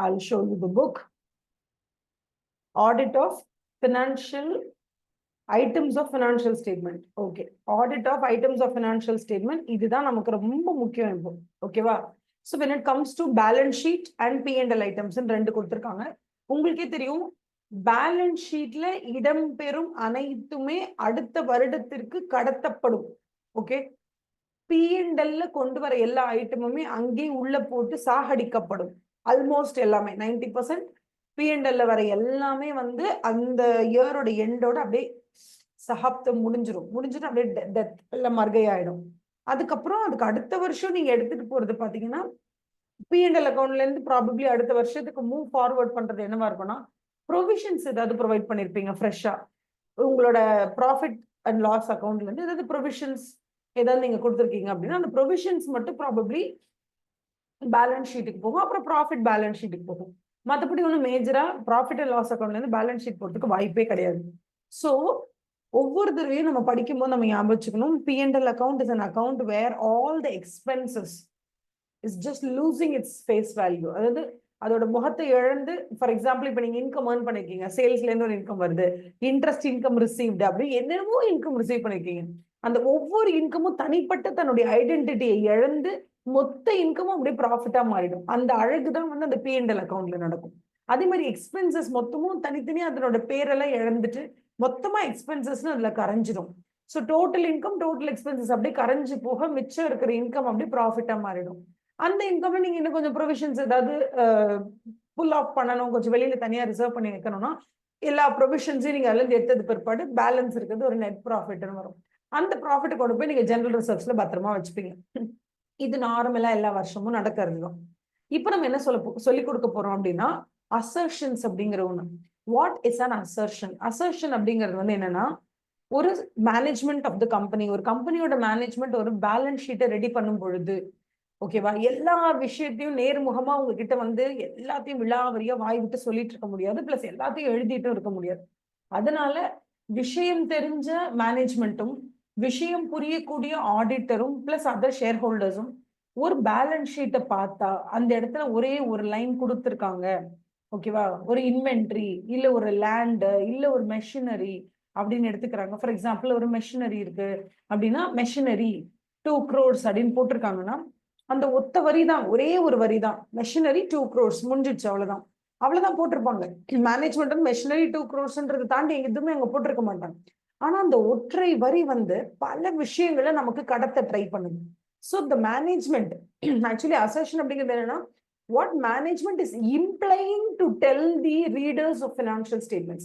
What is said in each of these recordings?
I'll show you the book. Audit of financial items of financial statement. Okay. Audit of items of financial statement. இதுதான் நமக்கு ரொம்ப முக்கியம் இப்போ. ஓகேவா? So when it comes to balance sheet and P&L items ரெண்டு கொடுத்திருக்காங்க. உங்களுக்கே தெரியும் பேலன்ஸ் ஷீட்ல இடம்பெறும் அனைத்துமே அடுத்த வருடத்திற்கு கடத்தப்படும். ஓகே. P&L கொண்டு வர எல்லா ஐட்டமுமே அங்கே உள்ள போட்டு சாகடிக்கப்படும். ஆல்மோஸ்ட் எல்லாமே 90% P&L வர எல்லாமே வந்து அந்த இயரோட எண்டோட அப்படியே சகாப்தம் முடிஞ்சிட்டு அப்படியே டெத் இல்ல மர்கை ஆயிடும். அதுக்கப்புறம் அதுக்கு அடுத்த வருஷம் நீங்க எடுத்துட்டு போறது பாத்தீங்கன்னா P&L அக்கௌண்ட்ல இருந்து ப்ராபப்ளி அடுத்த வருஷத்துக்கு மூவ் ஃபார்வர்ட் பண்றது என்னவா இருக்கும்னா ப்ரொவிஷன்ஸ் ஏதாவது ப்ரொவைட் பண்ணிருப்பீங்க ஃப்ரெஷ்ஷா உங்களோட ப்ராஃபிட் அண்ட் லாஸ் அக்கௌண்ட்ல இருந்து ஏதாவது ப்ரொவிஷன்ஸ் ஏதாவது நீங்க கொடுத்துருக்கீங்க அப்படின்னா அந்த ப்ரொவிஷன்ஸ் மட்டும் ப்ராபப்ளி பேலன்ஸ் ஷீட்டுக்கு போகும், அப்புறம் ப்ராஃபிட் பேலன்ஸ் ஷீட்டுக்கு போகும். மற்றபடி ஒன்றும் மேஜரா ப்ராஃபிட் அண்ட் லாஸ் அக்கௌண்ட்ல இருந்து பேலன்ஸ் ஷீட் போறதுக்கு வாய்ப்பே கிடையாது. ஸோ ஒவ்வொரு தடவையும் நம்ம படிக்கும்போது நம்ம ஞாபகம் வச்சுக்கணும், P&L account is an account where all the expenses is just losing its face value. அதாவது அதோட முகத்தை இழந்து, ஃபார் எக்ஸாம்பிள் இப்போ நீங்க இன்கம் ஏர்ன் பண்ணிருக்கீங்க, சேல்ஸ்ல இருந்து ஒரு இன்கம் வருது, இன்ட்ரெஸ்ட் இன்கம் ரிசீவ்டு, அப்படி என்னென்னமோ இன்கம் ரிசீவ் பண்ணிருக்கீங்க. அந்த ஒவ்வொரு இன்கமும் தனிப்பட்ட தன்னுடைய ஐடென்டிட்டியை இழந்து மொத்த இன்கமும் அப்படியே ப்ராஃபிட்டா மாறிடும். அந்த அழகுதான் வந்து அந்த P&L அக்கௌண்ட்ல நடக்கும். அதே மாதிரி எக்ஸ்பென்சஸ் மொத்தமும் தனித்தனியா அதனோட பேரெல்லாம் இழந்துட்டு மொத்தமா எக்ஸ்பென்சஸ்னு அதுல கரைஞ்சிடும். So total income total expenses அப்படியே கரைஞ்சு போக மிச்சம் இருக்கிற இன்கம் அப்படியே ப்ராஃபிட்டா மாறிடும். அந்த இன்கம் நீங்க இன்னும் கொஞ்சம் ப்ரொவிஷன்ஸ் ஏதாவது புல் ஆஃப் பண்ணணும், கொஞ்சம் வெளியில தனியா ரிசர்வ் பண்ணி வைக்கணும்னா எல்லா ப்ரொவிஷன்ஸையும் நீங்க அதுல இருந்து எடுத்தது பிற்பாடு பேலன்ஸ் இருக்கிறது ஒரு நெட் ப்ராஃபிட்னு வரும். அந்த ப்ராஃபிட் கொண்டு போய் நீங்க ஜெனரல் ரிசர்வ்ஸ்ல பத்திரமா வச்சுப்பீங்க. இது நார்மலா எல்லா வருஷமும் நடக்கிறது தான். இப்ப நம்ம என்ன சொல்லி கொடுக்க போறோம் அப்படின்னா அசர்ஷன்ஸ் அப்படிங்கிற ஒண்ணு. What is an assertion? Assertion அப்படிங்கிறது வந்து என்னன்னா ஒரு மேனேஜ்மெண்ட் ஆஃப் த கம்பெனி, ஒரு கம்பெனியோட மேனேஜ்மெண்ட் ஒரு பேலன்ஸ் ஷீட்டை ரெடி பண்ணும் பொழுது, ஓகேவா, எல்லா விஷயத்தையும் நேர்முகமா உங்ககிட்ட வந்து எல்லாத்தையும் விழாவரியா வாய் விட்டு சொல்லிட்டு இருக்க முடியாது, பிளஸ் எல்லாத்தையும் எழுதிட்டும் இருக்க முடியாது. அதனால விஷயம் தெரிஞ்ச மேனேஜ்மெண்ட்டும் விஷயம் புரியக்கூடிய ஆடிட்டரும் பிளஸ் அதர் ஷேர் ஹோல்டர்ஸும் ஒரு பேலன்ஸ் ஷீட்டை பார்த்தா அந்த இடத்துல ஒரே ஒரு லைன் கொடுத்துருக்காங்க, ஓகேவா, ஒரு இன்வென்ட்ரி இல்ல ஒரு லேண்டு இல்ல ஒரு மெஷினரி அப்படின்னு எடுத்துக்கிறாங்க. ஃபார் எக்ஸாம்பிள் ஒரு மெஷினரி இருக்கு அப்படின்னா மெஷினரி 2 crores அப்படின்னு போட்டிருக்காங்கன்னா அந்த ஒத்த வரி தான், ஒரே ஒரு வரி தான், மெஷினரி 2 crores முடிஞ்சிடுச்சு, அவ்வளவுதான் போட்டிருப்பாங்க. மேனேஜ்மெண்ட் மெஷினரி 2 crores தாண்டி எதுவுமே அங்க போட்டிருக்க மாட்டாங்க. ஆனா அந்த ஒற்றை வரி வந்து பல விஷயங்களை நமக்கு கடத்த ட்ரை பண்ணுது. So the management actually assertion அப்படிங்கிறது என்னன்னா what management is implying to tell the readers of financial statements.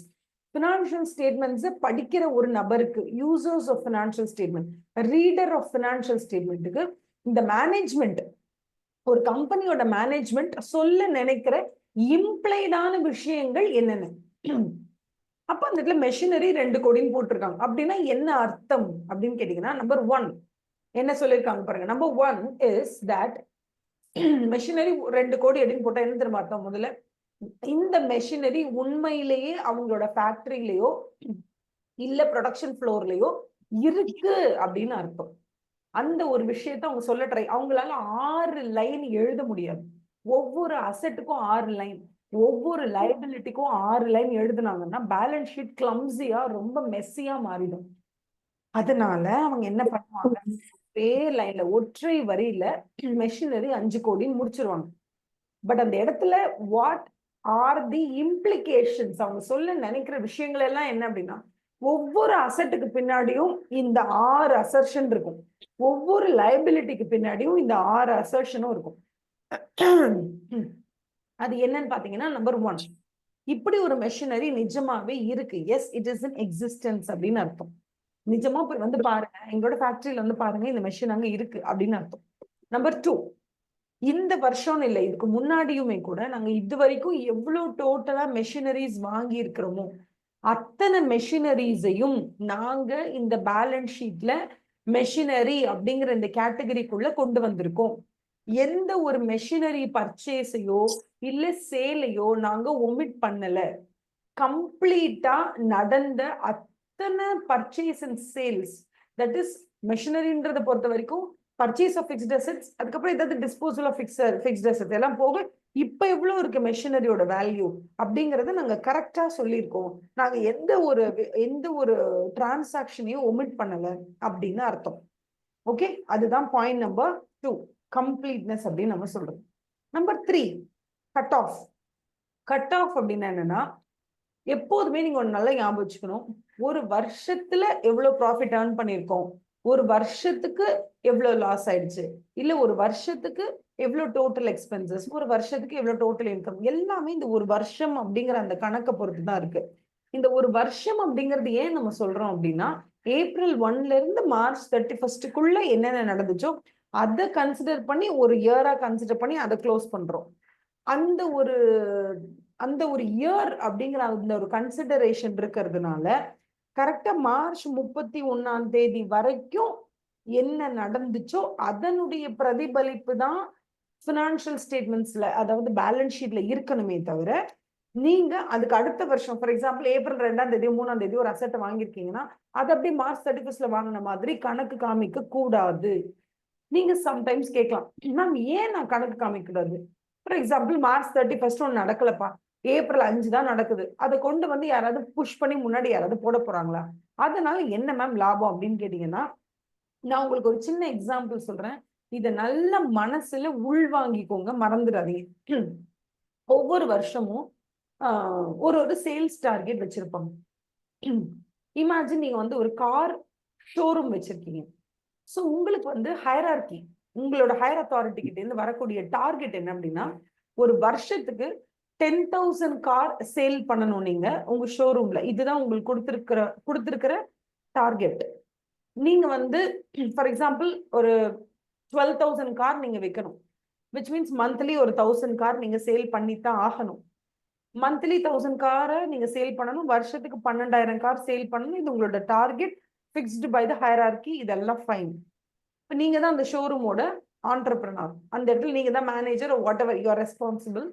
Financial statements படிக்கிற ஒரு நபருக்கு, users of financial statement, reader of financial statement, இந்த மேனேஜ்மெண்ட் ஒரு கம்பெனியோட மேனேஜ்மெண்ட் சொல்ல நினைக்கிற இம்ப்ளைடான விஷயங்கள் என்னென்ன. அப்ப அந்த இடத்துல மெஷினரி 2 கோடின்னு போட்டிருக்காங்க அப்படின்னா என்ன அர்த்தம் அப்படின்னு கேட்டீங்கன்னா, நம்பர் 1 என்ன சொல்லியிருக்காங்க பாருங்க. நம்பர் 1 இஸ் தட் மெஷினரி 2 கோடி அப்படின்னு போட்டா என்ன தெரியுமா அர்த்தம்? முதல்ல இந்த மெஷினரி உண்மையிலேயே அவங்களோட ஃபேக்டரியிலயோ இல்ல ப்ரொடக்ஷன் ஃப்ளோர்லயோ இருக்கு அப்படின்னு அர்த்தம். அந்த ஒரு விஷயத்த அவங்க சொல்ல அவங்களால 6 லைன் எழுத முடியாது. ஒவ்வொரு அசெட்டுக்கும் 6 லைன், ஒவ்வொரு லைபிலிட்டிக்கும் 6 லைன் எழுதுனாங்கன்னா பேலன்ஸ் ஷீட் கிளம்ஸியா ரொம்ப மெஸ்ஸியா மாறிடும். அதனால அவங்க என்ன பண்ணுவாங்க, லைன்ல ஒற்றை வரியில மெஷினரி 5 கோடின்னு முடிச்சிருவாங்க. பட் அந்த இடத்துல வாட் ஆர் தி இம்ப்ளிகேஷன்ஸ், அவங்க சொல்ல நினைக்கிற விஷயங்கள் எல்லாம் என்ன அப்படின்னா, ஒவ்வொரு அசட்டுக்கு பின்னாடியும் இந்த 6 அசர்ஷன் இருக்கும், ஒவ்வொரு லைபிலிட்டிக்கு பின்னாடியும் இந்த 6 அசர்ஷனும் இருக்கும். அது என்னன்னு பாத்தீங்கன்னா, நம்பர் 1 இப்படி ஒரு மெஷினரி நிஜமாவே இருக்கு, S it is in existence அப்படின்னு அர்த்தம். நிஜமா போய் வந்து பாருங்க, எங்களோட ஃபேக்டரியில வந்து பாருங்க இந்த மெஷின் அங்க இருக்கு அப்படின்னு அர்த்தம். நம்பர் 2 இந்த வருஷம் இல்லை, இதுக்கு முன்னாடியுமே கூட நாங்க இது வரைக்கும் எவ்வளவு டோட்டலா மெஷினரிஸ் வாங்கி இருக்கிறோமோ அத்தனை மெஷினரிஸையும் நாங்க இந்த பேலன்ஸ் ஷீட்ல மெஷினரி அப்படிங்கிற இந்த கேட்டகரிக்குள்ள கொண்டு வந்திருக்கோம். எந்த ஒரு மெஷினரி பர்ச்சேஸையோ இல்ல சேலையோ நாங்க ஒமிட் பண்ணல. கம்ப்ளீட்டா நடந்த அத்தனை purchase and sales, that is மெஷினரின்றதை பொறுத்த வரைக்கும் பர்ச்சேஸ் ஆஃப் ஃபிக்ஸ்ட் அசெட்ஸ், அதுக்கப்புறம் ஏதாவது டிஸ்போசல் ஆஃப் ஃபிக்ஸ்ட் அசெட்ஸ் எல்லாம் போக இப்ப எவ்வளவு இருக்கு மெஷினரியோட வேல்யூ அப்படிங்கறத நாங்க கரெக்டா சொல்லியிருக்கோம். நாங்க எந்த ஒரு டிரான்சாக்ஷனையும் ஒமிட் பண்ணல அப்படின்னு அர்த்தம். ஓகே, அதுதான் பாயிண்ட் நம்பர் 2, கம்ப்ளீட்னஸ் அப்படின்னு நம்ம சொல்றோம். Number 3, cut off. Cut off அப்படின்னா என்னன்னா, எப்போதுமே நீங்க ஒன்று நல்லா ஞாபகம் வச்சுக்கணும். ஒரு வருஷத்துல எவ்வளவு ப்ராஃபிட் ஏர்ன் பண்ணியிருக்கோம், ஒரு வருஷத்துக்கு எவ்வளவு லாஸ் ஆயிடுச்சு, இல்ல ஒரு வருஷத்துக்கு எவ்வளவு டோட்டல் எக்ஸ்பென்சஸ், ஒரு வருஷத்துக்கு எவ்வளவு டோட்டல் இன்கம், எல்லாமே இந்த ஒரு வருஷம் அப்படிங்கிற அந்த கணக்கை பொறுத்து தான் இருக்கு. இந்த ஒரு வருஷம் அப்படிங்கிறது ஏன் நம்ம சொல்றோம் அப்படின்னா, April 1ல இருந்து March 31க்குள்ள என்னென்ன நடந்துச்சோ அதை கன்சிடர் பண்ணி ஒரு இயரா கன்சிடர் பண்ணி அதை க்ளோஸ் பண்றோம். அந்த ஒரு இயர் அப்படிங்கிற அந்த ஒரு கன்சிடரேஷன் இருக்கிறதுனால கரெக்டா March 31 வரைக்கும் என்ன நடந்துச்சோ அதனுடைய பிரதிபலிப்பு தான் பினான்சியல் ஸ்டேட்மெண்ட்ஸ்ல, அதாவது பேலன்ஸ் ஷீட்ல இருக்கணுமே தவிர, நீங்க அதுக்கு அடுத்த வருஷம் ஃபார் எக்ஸாம்பிள் April 2 3 ஒரு அசெட் வாங்கியிருக்கீங்கன்னா அது அப்படியே March 31ல வாங்கின மாதிரி கணக்கு காமிக்க கூடாது. நீங்க சம்டைம்ஸ் கேட்கலாம், மேம் ஏன் நான் கணக்கு காமிக்க கூடாது? ஃபார் எக்ஸாம்பிள் March 31 ஒன்று நடக்கலப்பா, April 5 தான் நடக்குது, அதை கொண்டு வந்து யாராவது புஷ் பண்ணி முன்னாடி யாராவது போட போறாங்களா? அதனால என்ன மேம் லாபம் அப்படின்னு கேட்டீங்கன்னா, நான் உங்களுக்கு ஒரு சின்ன எக்ஸாம்பிள் சொல்றேன். இதை நல்ல மனசுல உள்வாங்கிக்கோங்க, மறந்துடாதீங்க. ஒவ்வொரு வருஷமும் ஒரு சேல்ஸ் டார்கெட் வச்சிருப்பாங்க. இமேஜின் நீங்க வந்து ஒரு கார் ஷோரூம் வச்சிருக்கீங்க. ஸோ உங்களுக்கு வந்து ஹைரார்கி, உங்களோட ஹையர் அத்தாரிட்டி கிட்ட இருந்து வரக்கூடிய டார்கெட் என்ன அப்படின்னா, ஒரு வருஷத்துக்கு 10,000 கார் சேல் பண்ணணும் நீங்க உங்க ஷோரூம்ல. இதுதான் உங்களுக்கு கொடுத்திருக்கிற டார்கெட். நீங்க வந்து ஃபார் எக்ஸாம்பிள் ஒரு 12,000 கார் நீங்க வைக்கணும், விச் மீன்ஸ் மந்த்லி ஒரு 1000 கார் நீங்க சேல் பண்ணித்தான் ஆகணும். மந்த்லி 1000 காரை நீங்க சேல் பண்ணணும், வருஷத்துக்கு 12,000 கார் சேல் பண்ணணும். இது உங்களோட target, fixed by the hierarchy. இதெல்லாம் ஃபைன். இப்போ நீங்க தான் அந்த ஷோரூமோட ஆண்டர்பிரனர், அந்த இடத்துல நீங்க தான் manager, what ever you are responsible.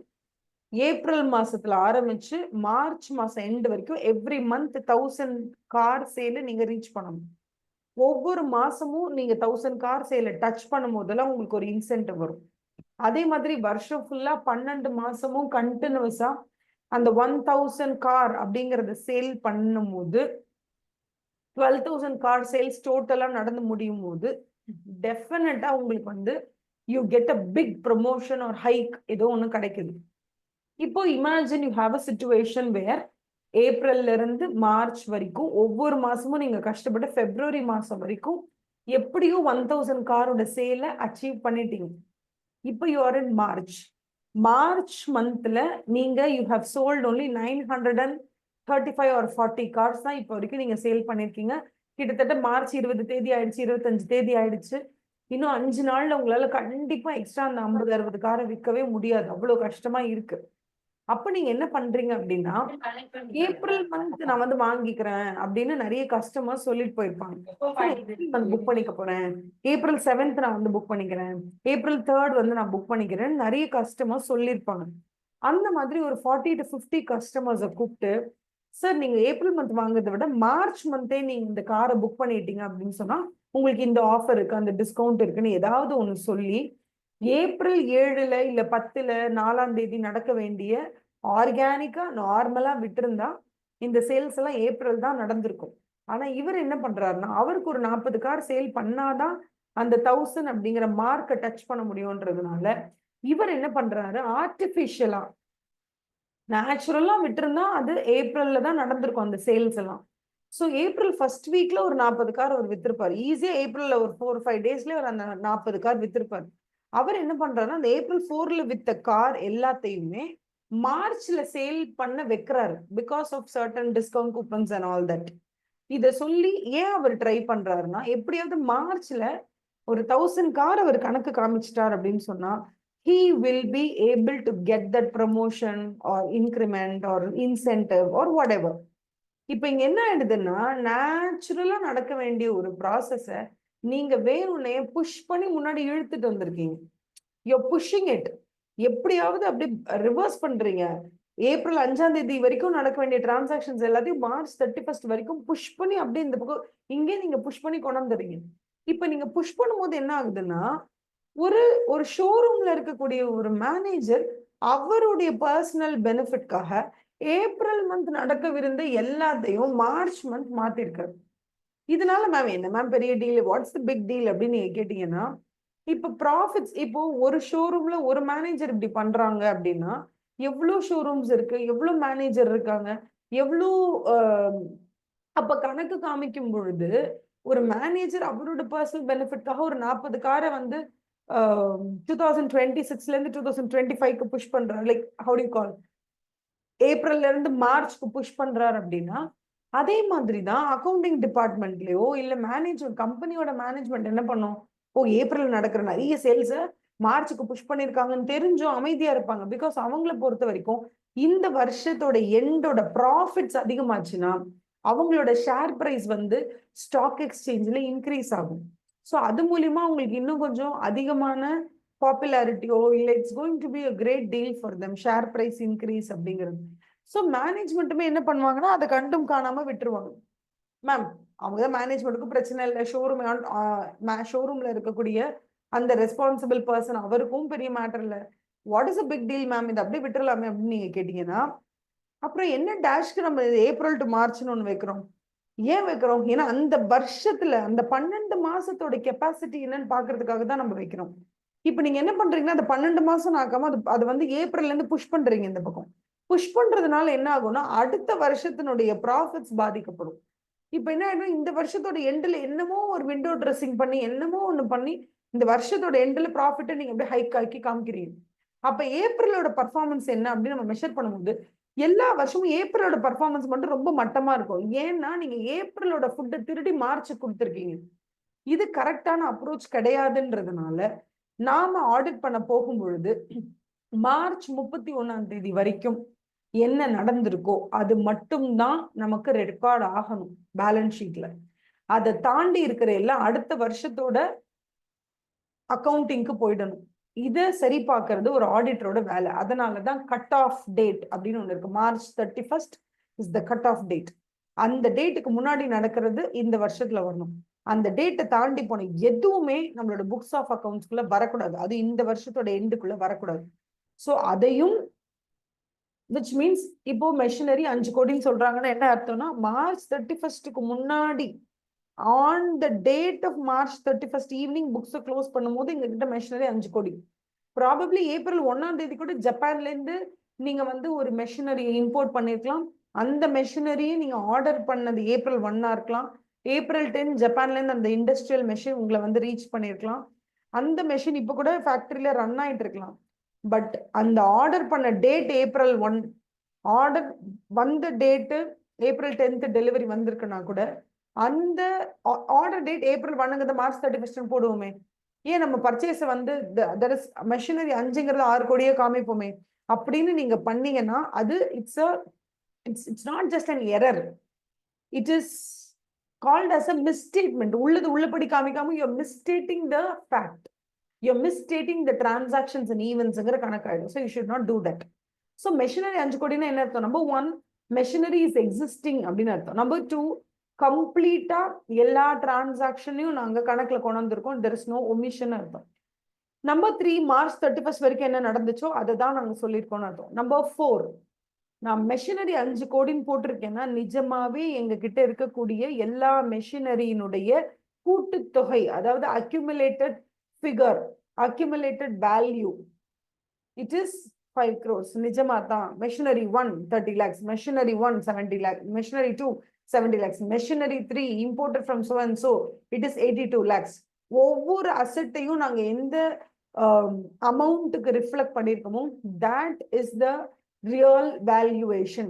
April மாசத்துல ஆரம்பிச்சு மார்ச் மாசம் எண்ட் வரைக்கும் எவ்ரி மந்த் 1000 கார் சேல நீங்க ரீச் பண்ணணும். ஒவ்வொரு மாசமும் நீங்க 1000 கார் சேல டச் பண்ணும் போதெல்லாம் உங்களுக்கு ஒரு இன்சென்டிவ் வரும். அதே மாதிரி வருஷம் ஃபுல்லா 12 மாசமும் கண்டினியூஸா அந்த 1000 கார் அப்படிங்கறத சேல் பண்ணும் போது 12,000 கார் சேல்ஸ் டோட்டலா நடந்து முடியும் போது டெஃபினட்டா உங்களுக்கு வந்து you get a big promotion or hike, ஏதோ ஒன்று கிடைக்குது. இப்போ imagine you have a situation where ஏப்ரல்ல இருந்து மார்ச் வரைக்கும் ஒவ்வொரு மாசமும் நீங்க கஷ்டப்பட்டு பிப்ரவரி மாசம் வரைக்கும் எப்படியும் 1000 காரோட சேல அச்சீவ் பண்ணிட்டீங்க. இப்போ யூ ஆர் இன் மார்ச் மந்த்ல நீங்க you have sold only 935 or 40 cars தான் இப்போ வரைக்கும் நீங்க சேல் பண்ணிருக்கீங்க. கிட்டத்தட்ட மார்ச் 20 ஆயிடுச்சு, 25 ஆயிடுச்சு. இன்னும் 5 நாள்ல உங்களால கண்டிப்பா எக்ஸ்ட்ரா அந்த 50-60 காரை விற்கவே முடியாது, அவ்வளவு கஷ்டமா இருக்கு. அப்ப நீங்க என்ன பண்றீங்க அப்படின்னா, ஏப்ரல் மந்த் நான் வந்து வாங்கிக்கிறேன் அப்படின்னு நிறைய கஸ்டமர் சொல்லிட்டு போயிருப்பாங்க. புக் பண்ணிக்க போறேன், April 7th நான் வந்து புக் பண்ணிக்கிறேன், April 3rd வந்து நான் புக் பண்ணிக்கிறேன் நிறைய கஸ்டமர் சொல்லியிருப்பாங்க. அந்த மாதிரி ஒரு 40 to 50 கஸ்டமர்ஸை கூப்பிட்டு, சார் நீங்க ஏப்ரல் மந்த் வாங்குறதை விட மார்ச் மந்தே நீங்க இந்த காரை புக் பண்ணிட்டீங்க அப்படின்னு சொன்னா உங்களுக்கு இந்த ஆஃபர் இருக்கு, அந்த டிஸ்கவுண்ட் இருக்குன்னு ஏதாவது ஒண்ணு சொல்லி ஏப்ரல் 7ல இல்ல 10ல 4 நடக்க வேண்டிய ஆர்கானிக்கா நார்மலா விட்டிருந்தா இந்த சேல்ஸ் எல்லாம் ஏப்ரல் தான் நடந்திருக்கும். ஆனா இவர் என்ன பண்றாருன்னா, அவருக்கு ஒரு 40 கார் சேல் பண்ணாதான் அந்த 1000 அப்படிங்கிற மார்க்கை டச் பண்ண முடியும்ன்றதுனால இவர் என்ன பண்றாரு, ஆர்டிபிஷியலா நேச்சுரலா விட்டிருந்தா அது ஏப்ரல்ல தான் நடந்திருக்கும் அந்த சேல்ஸ் எல்லாம். ஸோ ஏப்ரல் ஃபர்ஸ்ட் வீக்ல ஒரு 40 கார் அவர் வித்திருப்பாரு. ஈஸியா ஏப்ரல்ல ஒரு 4-5 டேஸ்ல ஒரு அந்த 40 கார் வித்திருப்பாரு. அவர் என்ன பண்றாருன்னா, அந்த April 4ல வித்த கார் எல்லாத்தையுமே மார்ச்ல சேல் பண்ண வைக்கிறாரு, because of certain discount coupons and all that. இத சொல்லி ஏன் அவர் ட்ரை பண்றாருன்னா, எப்படியாவது மார்ச்ல ஒரு 1000 கார் அவர் கணக்கு காமிச்சிட்டார் அப்படின்னு சொன்னா he will be able to get that promotion or increment or incentive or whatever. இப்ப இங்க என்ன ஆயிடுதுன்னா, நேச்சுரலா நடக்க வேண்டிய ஒரு ப்ராசஸ நீங்க வேணும்னே புஷ் பண்ணி முன்னாடி இழுத்துட்டு வந்திருக்கீங்க. யூ புஷிங் இட், எப்படியாவது அப்படி ரிவர்ஸ் பண்றீங்க. ஏப்ரல் 5 வரைக்கும் நடக்க வேண்டிய டிரான்சாக்ஷன்ஸ் எல்லாத்தையும் மார்ச் 31 வரைக்கும் புஷ் பண்ணி அப்படியே இந்த பக்கம் இங்கே நீங்க புஷ் பண்ணி கொண்டாந்துறீங்க. இப்ப நீங்க புஷ் பண்ணும்போது என்ன ஆகுதுன்னா, ஒரு ஒரு ஷோரூம்ல இருக்கக்கூடிய ஒரு மேனேஜர் அவருடைய பர்சனல் பெனிஃபிட்காக ஏப்ரல் மந்த் நடக்கவிருந்த எல்லாத்தையும் மார்ச் மந்த் மாத்திருக்காரு. இதனால மேம் என்ன மேம் பெரிய deal, what's the big deal அப்படின்னு நீங்க கேட்டீங்கன்னா, இப்ப ப்ராஃபிட்ஸ் இப்போ ஒரு ஷோரூம்ல ஒரு மேனேஜர் இப்படி பண்றாங்க அப்படின்னா, எவ்வளோ ஷோரூம்ஸ் இருக்கு, எவ்வளோ மேனேஜர் இருக்காங்க, எவ்வளோ அப்ப கணக்கு காமிக்கும் பொழுது ஒரு மேனேஜர் அவரோட பர்சனல் பெனிஃபிட்காக ஒரு 40 காரை வந்து 2026ல இருந்து 2025க்கு புஷ் பண்றாரு. Like how do you call, ஏப்ரல்ல இருந்து மார்ச்க்கு புஷ் பண்றாரு அப்படின்னா, அதே மாதிரி தான் அக்கவுண்டிங் டிபார்ட்மெண்ட்லயோ இல்ல மேனேஜர் கம்பெனியோட மேனேஜ்மெண்ட் என்ன பண்ணும், ஓ ஏப்ரல் நடக்கிற நிறைய சேல்ஸ் மார்ச்சுக்கு புஷ் பண்ணிருக்காங்கன்னு தெரிஞ்சும் அமைதியா இருப்பாங்க. பிகாஸ் அவங்கள பொறுத்த வரைக்கும் இந்த வருஷத்தோட எண்டோட ப்ராஃபிட்ஸ் அதிகமாச்சுன்னா அவங்களோட ஷேர் பிரைஸ் வந்து ஸ்டாக் எக்ஸ்சேஞ்சில் இன்க்ரீஸ் ஆகும். ஸோ அது மூலியமா உங்களுக்கு இன்னும் கொஞ்சம் அதிகமான பாப்புலாரிட்டியோ இல்லை it's going to be a great deal for them, share price increase அப்படிங்கிறது. ஸோ மேனேஜ்மெண்ட்டுமே என்ன பண்ணுவாங்கன்னா அதை கண்டும் காணாம விட்டுருவாங்க. மேம் அவங்க தான் மேனேஜ்மெண்ட்டுக்கும் பிரச்சனை இல்லை, ஷோரூம்ல இருக்கக்கூடிய அந்த ரெஸ்பான்சிபிள் பர்சன் அவருக்கும் பெரிய மேட்டர் இல்லை, what is a big deal ma'am, இதை அப்படியே விட்டுறலாமே அப்படின்னு நீங்க கேட்டீங்கன்னா, அப்புறம் என்ன டேஷ்க்கு நம்ம ஏப்ரல் டு மார்ச்னு ஒன்று வைக்கிறோம். ஏன் வைக்கிறோம்? ஏன்னா அந்த வருஷத்துல அந்த 12 மாசத்தோட கெப்பாசிட்டி என்னன்னு பாக்குறதுக்காக தான் நம்ம வைக்கிறோம். இப்ப நீங்க என்ன பண்றீங்கன்னா அந்த 12 மாசம் ஆக்காம அது வந்து ஏப்ரல்ல இருந்து புஷ் பண்றீங்க. இந்த பக்கம் புஷ் பண்றதுனால என்ன ஆகும்னா அடுத்த வருஷத்தினுடைய ப்ராஃபிட்ஸ் பாதிக்கப்படும். இப்ப என்ன ஆயிடும், இந்த வருஷத்தோட எண்ட்ல என்னமோ ஒரு விண்டோ ட்ரெஸ்ஸிங் பண்ணி என்னமோ ஒண்ணு பண்ணி இந்த வருஷத்தோட எண்ட்ல ப்ராஃபிட்டை நீங்க அப்படியே ஹைக் ஆக்கி காமிக்கிறீங்க. அப்ப ஏப்ரலோட பர்ஃபார்மன்ஸ் என்ன அப்படின்னு நம்ம மெஷர் பண்ணும்போது எல்லா வருஷமும் ஏப்ரலோட பர்ஃபார்மன்ஸ் மட்டும் ரொம்ப மட்டமா இருக்கும். ஏன்னா நீங்க ஏப்ரலோட ஃபுட்டை திருடி மார்ச் கொடுத்துருக்கீங்க. இது கரெக்டான அப்ரோச் கிடையாதுன்றதுனால நாம ஆடிட் பண்ண போகும் பொழுது மார்ச் 31ஆம் தேதி வரைக்கும் என்ன நடந்திருக்கோ அது மட்டும்தான் நமக்கு ரெக்கார்ட் ஆகணும் பேலன்ஸ் ஷீட்ல. அதை தாண்டி இருக்கிற எல்லாம் அடுத்த வருஷத்தோட அக்கவுண்டிங்க்கு போயிடணும். இதை சரி பார்க்கறது ஒரு ஆடிட்டரோட வேலை. அதனாலதான் கட் ஆஃப் டேட் அப்படின்னு ஒண்ணு இருக்கு. March 31st is the cut off date. அந்த டேட்டுக்கு முன்னாடி நடக்கிறது இந்த வருஷத்துல வரணும். அந்த டேட்டை தாண்டி போன எதுவுமே நம்மளோட புக்ஸ் ஆஃப் அக்கவுண்ட்ஸ்குள்ள வரக்கூடாது. அது இந்த வருஷத்தோட எண்டுக்குள்ள வரக்கூடாது. ஸோ அதையும் விச் மீன்ஸ் இப்போ மெஷினரி 5 கோடின்னு சொல்றாங்கன்னா என்ன அர்த்தம்னா மார்ச் 31க்கு முன்னாடி on the date of March 31st evening புக்ஸை க்ளோஸ் பண்ணும்போது எங்க கிட்ட மெஷினரி 5 கோடி. ப்ராபப்ளி ஏப்ரல் 1ஆம் தேதி கூட ஜப்பான்ல இருந்து நீங்க வந்து ஒரு மெஷினரியை இம்போர்ட் பண்ணிருக்கலாம். அந்த மெஷினரியை நீங்க ஆர்டர் பண்ணது ஏப்ரல் 1ஆ இருக்கலாம். ஏப்ரல் 10 ஜப்பான்ல இருந்து அந்த இண்டஸ்ட்ரியல் மெஷின் உங்களை வந்து ரீச் பண்ணிருக்கலாம். அந்த மெஷின் இப்ப கூட ஃபேக்டரியில ரன் ஆயிட்டு இருக்கலாம். பட் அந்த ஆர்டர் பண்ண டேட் ஏப்ரல் 1, ஆர்டர் வந்த டேட்டு ஏப்ரல் 10th டெலிவரி வந்திருக்குன்னா கூட அந்த ஆர்டர் டேட் ஏப்ரல் 1ங்கிறத மார்ச் 31 போடுவோமே. ஏன் நம்ம பர்ச்சேஸ் வந்து மெஷினரி 5ங்கிறது 6 கோடியே காமிப்போமே. அப்படின்னு நீங்க பண்ணீங்கன்னா அது it's not just an error, it is called as a misstatement. உள்ளது உள்ளபடி காமிக்காம you are misstating the fact, you are misstating the transactions and ஈவென்ட்ஸ்ங்கிற கணக்காயிடும். So you should not do that. So machinery 5 கோடினா என்ன அர்த்தம்? நம்பர் 1 மெஷினரி இஸ் எக்ஸிஸ்டிங் அப்படின்னு அர்த்தம். நம்பர் 2 கம்ப்ளீட்டா எல்லா டிரான்சாக்ஷனையும் நாங்க கணக்குல கொண்டு வந்திருக்கோம், தெர் இஸ் நோ ஒமிஷன் அர்த்தம். நம்பர் 3 மார்ச் 31st வரைக்கும் என்ன நடந்துச்சோ அதை தான் நாங்க சொல்லியிருக்கோம்னு அர்த்தம். நம்பர் 4 நான் மெஷினரி 5 கோடின்னு போட்டிருக்கேன்னா நிஜமாவே எங்க கிட்ட இருக்கக்கூடிய எல்லா மெஷினரியினுடைய கூட்டுத்தொகை, அதாவது accumulated figure, accumulated value it is 5 crores. நிஜமா தான். Machinery 1 30 lakhs, machinery 1 70 lakhs, machinery 2 70 lakhs, machinery 3 imported from so and so it is 82 lakhs. ஒவ்வொரு அசெட்டையும் நாங்க எந்த அமௌண்ட்டுக்கு reflect பண்ணியிருக்கோமோ that is the real valuation.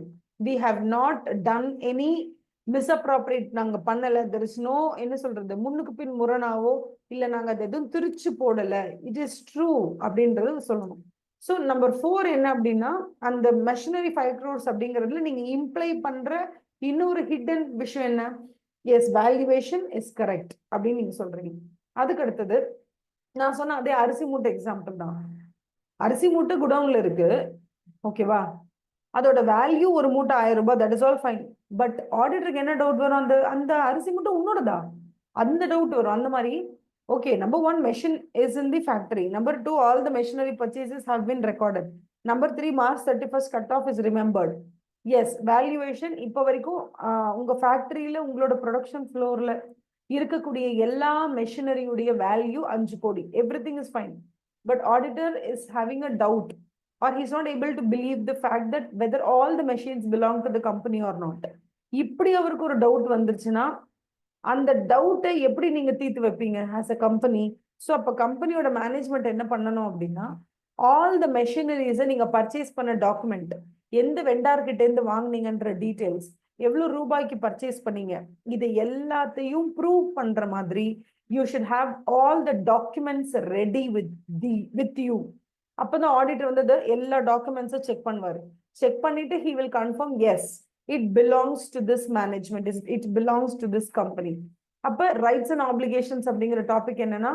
We have not done any misappropriate. நாங்க பண்ணல, there is no என்ன சொல்றது முன்னுக்கு பின் முரணாவோ இல்ல நாங்க அது எதுவும் திருச்சு போடல, இட் இஸ் ட்ரூ அப்படின்றது சொல்லணும். ஸோ நம்பர் 4 என்ன அப்படின்னா அந்த மெஷினரி 5 crores அப்படிங்கிறதுல நீங்க இம்ப்ளை பண்ற இன்னொரு ஹிடன் விஷயம் என்ன, எஸ் வேல்யூவேஷன் இஸ் கரெக்ட் அப்படின்னு நீங்க சொல்றீங்க. அதுக்கு அடுத்தது நான் சொன்ன அதே அரிசி மூட்டை எக்ஸாம்பிள் தான். அரிசி மூட்டை குடவுன்ல இருக்கு, ஓகேவா, அதோட வேல்யூ ஒரு மூட்டை 1000 ரூபாய், that is all fine. But ஆடிட்டருக்கு என்ன டவுட் வரும், அந்த அந்த அரிசி மூட்டை உன்னோடதா, அந்த டவுட் வரும். அந்த மாதிரி Okay, number one, machine is in the factory. Number two, all the machinery purchases have been recorded. Number three, March 31st cutoff is remembered. Yes, valuation இப்போ வரைக்கும் உங்க ஃபேக்டரியில உங்களோட ப்ரொடக்ஷன் ஃப்ளோர்ல இருக்கக்கூடிய எல்லா மெஷினரியுடைய வேல்யூ 5 கோடி. Everything is fine. But auditor is having a doubt or he's not able to believe the fact that whether all the machines belong to the company or not. இப்படி அவருக்கு ஒரு டவுட் வந்துருச்சுன்னா அந்த டவுட்டை எப்படி நீங்க தீர்த்து வைப்பீங்க ஆஸ் அ கம்பெனி? ஸோ அப்போ கம்பெனியோட மேனேஜ்மெண்ட் என்ன பண்ணணும் அப்படின்னா, ஆல் த மெஷினரிஸை நீங்க பர்ச்சேஸ் பண்ண டாக்குமெண்ட், எந்த வெண்டார்கிட்ட இருந்து வாங்குனீங்கன்ற டீடைல்ஸ், எவ்வளவு ரூபாய்க்கு பர்ச்சேஸ் பண்ணீங்க, இது எல்லாத்தையும் ப்ரூவ் பண்ற மாதிரி you should have all the documents ready with you. அப்பதான் ஆடிட்டர் வந்து எல்லா டாக்குமெண்ட்ஸும் செக் பண்ணுவாரு. செக் பண்ணிட்டு he will confirm yes it belongs to this management, it belongs to this company. அப்ப ரைட்ஸ் அண்ட் ஆப்ளிகேஷன்ஸ் அப்படிங்கிற டாபிக் என்னன்னா,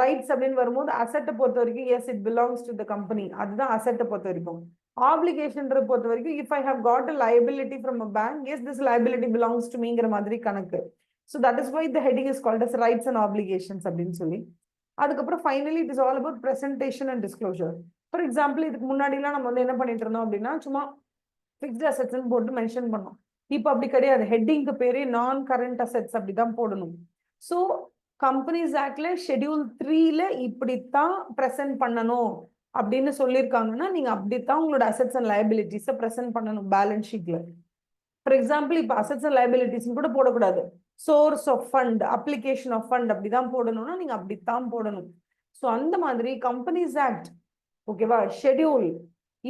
ரைட்ஸ் அப்படின்னு வரும்போது அசெட்டை பொறுத்த வரைக்கும் as it belongs to the company, அதுதான் அசெட்டை பொறுத்த வரைக்கும். ஆப்ளிகேஷன் பொறுத்த வரைக்கும் if I have got a liability from a bank, as this liability belongs to மீங்கிற மாதிரி கணக்கு. So that is why the heading is called as rights and applications அப்படின்னு சொல்லி. அதுக்கப்புறம் finally it is all about presentation and disclosure. For example, இதுக்கு முன்னாடிலாம் நம்ம வந்து என்ன பண்ணிட்டு இருந்தோம் அப்படின்னா, சும்மா ஃபிக்ஸ்ட் அசெட்ஸ்ன்னு போட்டு மென்ஷன் பண்ணோம். இப்போ அப்படி கிடையாது. ஹெட்டிங்க்கு பேரே நான் கரண்ட் அசெட்ஸ் அப்படிதான் போடணும். ஸோ கம்பெனிஸ் ஆக்ட்ல ஷெட்யூல் 3ல இப்படித்தான் ப்ரெசென்ட் பண்ணணும் அப்படின்னு சொல்லியிருக்காங்கன்னா, நீங்க அப்படித்தான் உங்களோட அசெட்ஸ் அண்ட் லயபிலிட்டிஸை ப்ரெசென்ட் பண்ணணும் பேலன்ஸ் ஷீட்ல. ஃபார் எக்ஸாம்பிள், இப்போ அசெட்ஸ் அண்ட் லயபிலிட்டிஸ் கூட போடக்கூடாது. Source of fund, application of fund அப்படிதான் போடணும்னா நீங்க அப்படித்தான் போடணும். ஸோ அந்த மாதிரி கம்பெனிஸ் ஆக்ட், ஓகேவா, ஷெட்யூல்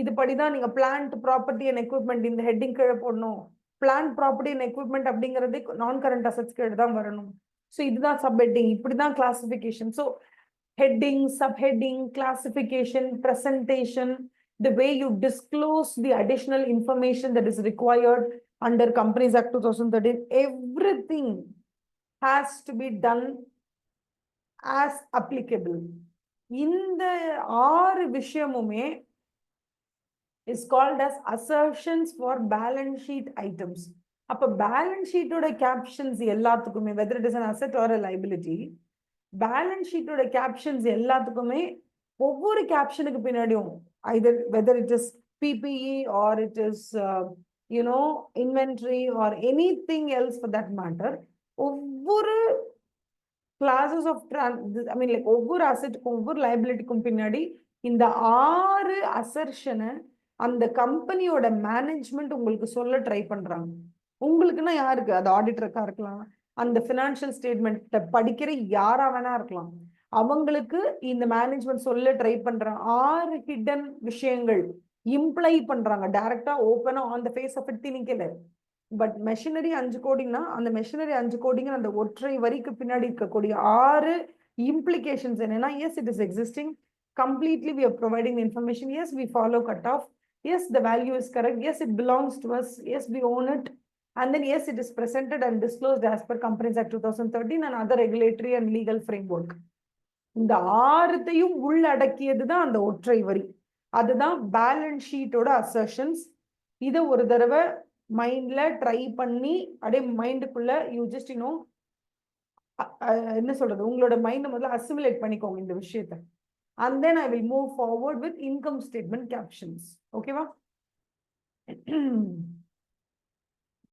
இது படிதான் நீங்க பிளான்ட் ப்ராப்பர்ட்டி அண்ட் எக்யூப்மெண்ட் இந்த ஹெட்டிங் கீழே போடணும். பிளான்ட் ப்ராப்பர்ட்டி அண்ட் எக்யூப்மெண்ட் அப்படிங்கிறது நான் கரண்ட் அசெட்ஸ் கீழே தான் வரணும். ஸோ இதுதான் சப் ஹெட்டிங், இப்படிதான் classification. So heading, subheading, classification, presentation, the way you disclose the additional information that is required under Companies Act 2013, everything has to be done as applicable. இந்த 6 விஷயமுமே is called as assertions for balance sheet items. அப்ப balance sheet-ஓட captions எல்லாத்துக்குமே, whether it is an asset or a liability, balance ஷீட்டோட captions எல்லாத்துக்குமே ஒவ்வொரு கேப்ஷனுக்கு பின்னாடியும் either whether it is PPE or it is inventory or anything else for that matter, ஒவ்வொரு classes of ஒவ்வொரு அசெட்டுக்கும் ஒவ்வொரு லைபிலிட்டிக்கும் பின்னாடி இந்த 6 அசர்ஷனை அந்த கம்பெனியோட மேனேஜ்மெண்ட் உங்களுக்கு சொல்ல ட்ரை பண்றாங்க. உங்களுக்குன்னா யாருக்கு? அது ஆடிட்டருக்கா இருக்கலாம், அந்த ஃபினான்ஷியல் ஸ்டேட்மெண்ட் படிக்கிற யாரா வேணா இருக்கலாம். அவங்களுக்கு இந்த மேனேஜ்மெண்ட் சொல்ல ட்ரை பண்ற 6 ஹிடன் விஷயங்கள் இம்ப்ளை பண்றாங்க. டைரக்டா ஓப்பனா on the face of it திணிக்கல. பட் மெஷினரி 5 கோடிங்னா அந்த மெஷினரி 5 கோடிங்க அந்த ஒற்றை வரிக்கு பின்னாடி இருக்கக்கூடிய 6 இம்ப்ளிகேஷன்ஸ் என்னன்னா, yes it is existing completely, we are providing information, yes we follow cut off, yes the value is correct, yes it belongs to us, yes we own it, and then yes it is presented and disclosed as per Companies Act 2013 and other regulatory and legal framework. இந்த 6த்தையும் உள்ளடக்கியது தான் அந்த ஒற்றை வரி. அதுதான் balance ஷீட்டோட assertions. இதை ஒரு தடவை மைண்ட்ல ட்ரை பண்ணி அப்படியே மைண்டுக்குள்ள யூ ஜஸ்ட் என்ன சொல்றது, உங்களோட மைண்ட் முதல்ல அசிமுலேட் பண்ணிக்கோங்க இந்த விஷயத்தை. and then I will move forward with income statement captions. ஓகேவா?